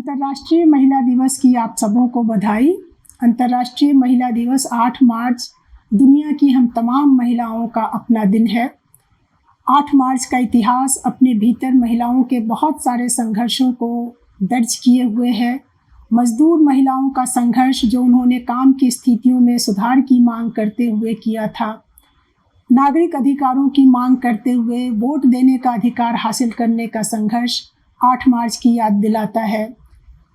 अंतर्राष्ट्रीय महिला दिवस की आप सबों को बधाई। अंतर्राष्ट्रीय महिला दिवस 8 मार्च दुनिया की हम तमाम महिलाओं का अपना दिन है। 8 मार्च का इतिहास अपने भीतर महिलाओं के बहुत सारे संघर्षों को दर्ज किए हुए है। मजदूर महिलाओं का संघर्ष जो उन्होंने काम की स्थितियों में सुधार की मांग करते हुए किया था, नागरिक अधिकारों की मांग करते हुए वोट देने का अधिकार हासिल करने का संघर्ष 8 मार्च की याद दिलाता है।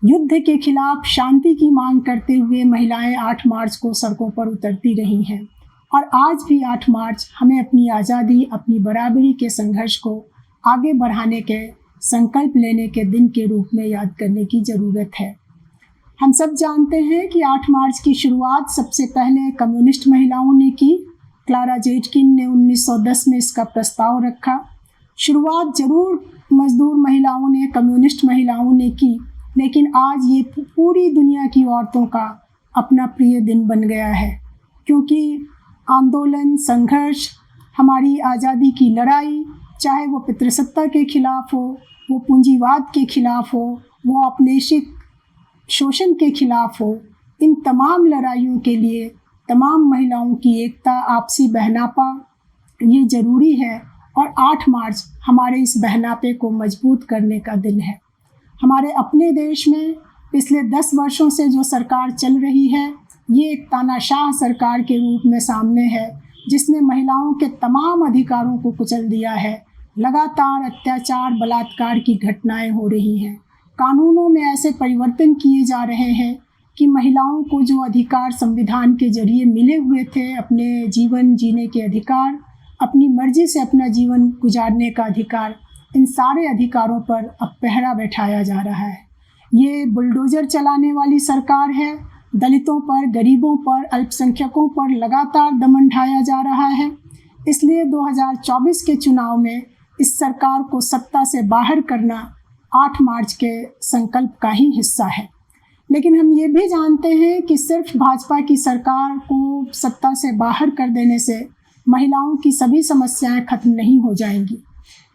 युद्ध के खिलाफ शांति की मांग करते हुए महिलाएं 8 मार्च को सड़कों पर उतरती रही हैं और आज भी 8 मार्च हमें अपनी आज़ादी, अपनी बराबरी के संघर्ष को आगे बढ़ाने के संकल्प लेने के दिन के रूप में याद करने की ज़रूरत है। हम सब जानते हैं कि 8 मार्च की शुरुआत सबसे पहले कम्युनिस्ट महिलाओं ने की। क्लारा जेटकिन ने 1910 में इसका प्रस्ताव रखा। शुरुआत जरूर मजदूर महिलाओं ने, कम्युनिस्ट महिलाओं ने की, लेकिन आज ये पूरी दुनिया की औरतों का अपना प्रिय दिन बन गया है, क्योंकि आंदोलन, संघर्ष, हमारी आज़ादी की लड़ाई, चाहे वो पितृसत्ता के खिलाफ हो, वो पूंजीवाद के खिलाफ हो, वो औपनिवेशिक शोषण के खिलाफ हो, इन तमाम लड़ाइयों के लिए तमाम महिलाओं की एकता, आपसी बहनापा ये ज़रूरी है और 8 मार्च हमारे इस बहनापे को मजबूत करने का दिन है। हमारे अपने देश में पिछले 10 वर्षों से जो सरकार चल रही है, ये एक तानाशाह सरकार के रूप में सामने है, जिसने महिलाओं के तमाम अधिकारों को कुचल दिया है। लगातार अत्याचार, बलात्कार की घटनाएं हो रही हैं। कानूनों में ऐसे परिवर्तन किए जा रहे हैं कि महिलाओं को जो अधिकार संविधान के जरिए मिले हुए थे, अपने जीवन जीने के अधिकार, अपनी मर्जी से अपना जीवन गुजारने का अधिकार, इन सारे अधिकारों पर अब पहरा बैठाया जा रहा है। ये बुलडोज़र चलाने वाली सरकार है। दलितों पर, गरीबों पर, अल्पसंख्यकों पर लगातार दमन ढाया जा रहा है। इसलिए 2024 के चुनाव में इस सरकार को सत्ता से बाहर करना 8 मार्च के संकल्प का ही हिस्सा है। लेकिन हम ये भी जानते हैं कि सिर्फ भाजपा की सरकार को सत्ता से बाहर कर देने से महिलाओं की सभी समस्याएं खत्म नहीं हो जाएंगी,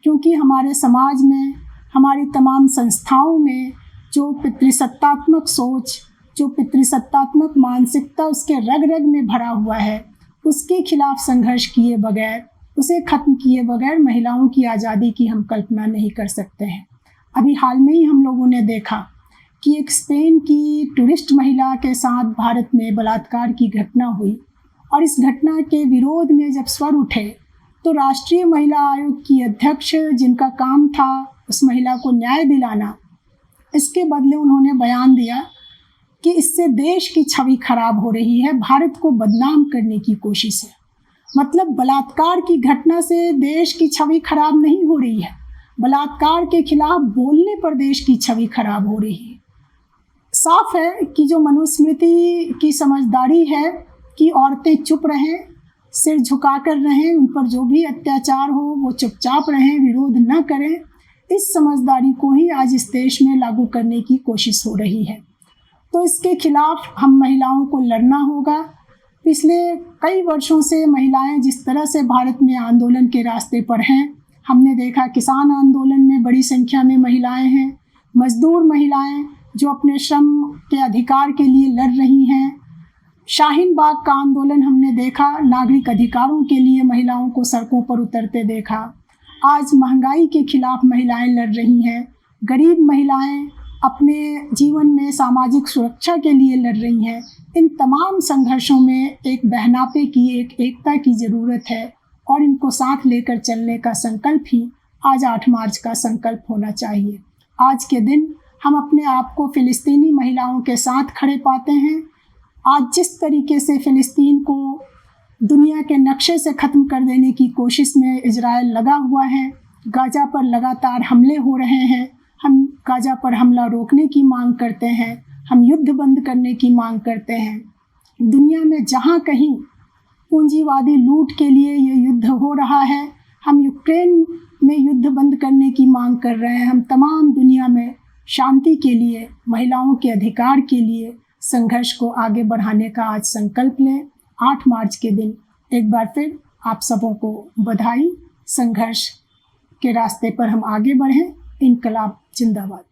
क्योंकि हमारे समाज में, हमारी तमाम संस्थाओं में जो पितृसत्तात्मक सोच, जो पितृसत्तात्मक मानसिकता उसके रग रग में भरा हुआ है, उसके खिलाफ संघर्ष किए बगैर, उसे खत्म किए बगैर महिलाओं की आज़ादी की हम कल्पना नहीं कर सकते हैं। अभी हाल में ही हम लोगों ने देखा कि एक स्पेन की टूरिस्ट महिला के साथ भारत में बलात्कार की घटना हुई और इस घटना के विरोध में जब स्वर उठे तो राष्ट्रीय महिला आयोग की अध्यक्ष, जिनका काम था उस महिला को न्याय दिलाना, इसके बदले उन्होंने बयान दिया कि इससे देश की छवि खराब हो रही है, भारत को बदनाम करने की कोशिश है। मतलब बलात्कार की घटना से देश की छवि खराब नहीं हो रही है, बलात्कार के खिलाफ बोलने पर देश की छवि खराब हो रही है। साफ है कि जो मनुस्मृति की समझदारी है कि औरतें चुप रहें, सिर झुकाकर रहें, उन पर जो भी अत्याचार हो वो चुपचाप रहें, विरोध न करें, इस समझदारी को ही आज इस देश में लागू करने की कोशिश हो रही है। तो इसके खिलाफ हम महिलाओं को लड़ना होगा। पिछले कई वर्षों से महिलाएं जिस तरह से भारत में आंदोलन के रास्ते पर हैं, हमने देखा किसान आंदोलन में बड़ी संख्या में महिलाएं हैं, मजदूर महिलाएं जो अपने श्रम के अधिकार के लिए लड़ रही हैं। शाहीन बाग का आंदोलन हमने देखा, नागरिक अधिकारों के लिए महिलाओं को सड़कों पर उतरते देखा। आज महंगाई के खिलाफ महिलाएं लड़ रही हैं। गरीब महिलाएं अपने जीवन में सामाजिक सुरक्षा के लिए लड़ रही हैं। इन तमाम संघर्षों में एक बहनापे की, एक एकता की ज़रूरत है और इनको साथ लेकर चलने का संकल्प ही आज 8 मार्च का संकल्प होना चाहिए। आज के दिन हम अपने आप को फ़िलिस्तीनी महिलाओं के साथ खड़े पाते हैं। आज जिस तरीके से फ़िलिस्तीन को दुनिया के नक्शे से ख़त्म कर देने की कोशिश में इजराइल लगा हुआ है, गाज़ा पर लगातार हमले हो रहे हैं, हम गाज़ा पर हमला रोकने की मांग करते हैं, हम युद्ध बंद करने की मांग करते हैं। दुनिया में जहाँ कहीं पूंजीवादी लूट के लिए ये युद्ध हो रहा है, हम यूक्रेन में युद्ध बंद करने की मांग कर रहे हैं। हम तमाम दुनिया में शांति के लिए, महिलाओं के अधिकार के लिए संघर्ष को आगे बढ़ाने का आज संकल्प लें। 8 मार्च के दिन एक बार फिर आप सबों को बधाई। संघर्ष के रास्ते पर हम आगे बढ़ें। इनकलाब जिंदाबाद।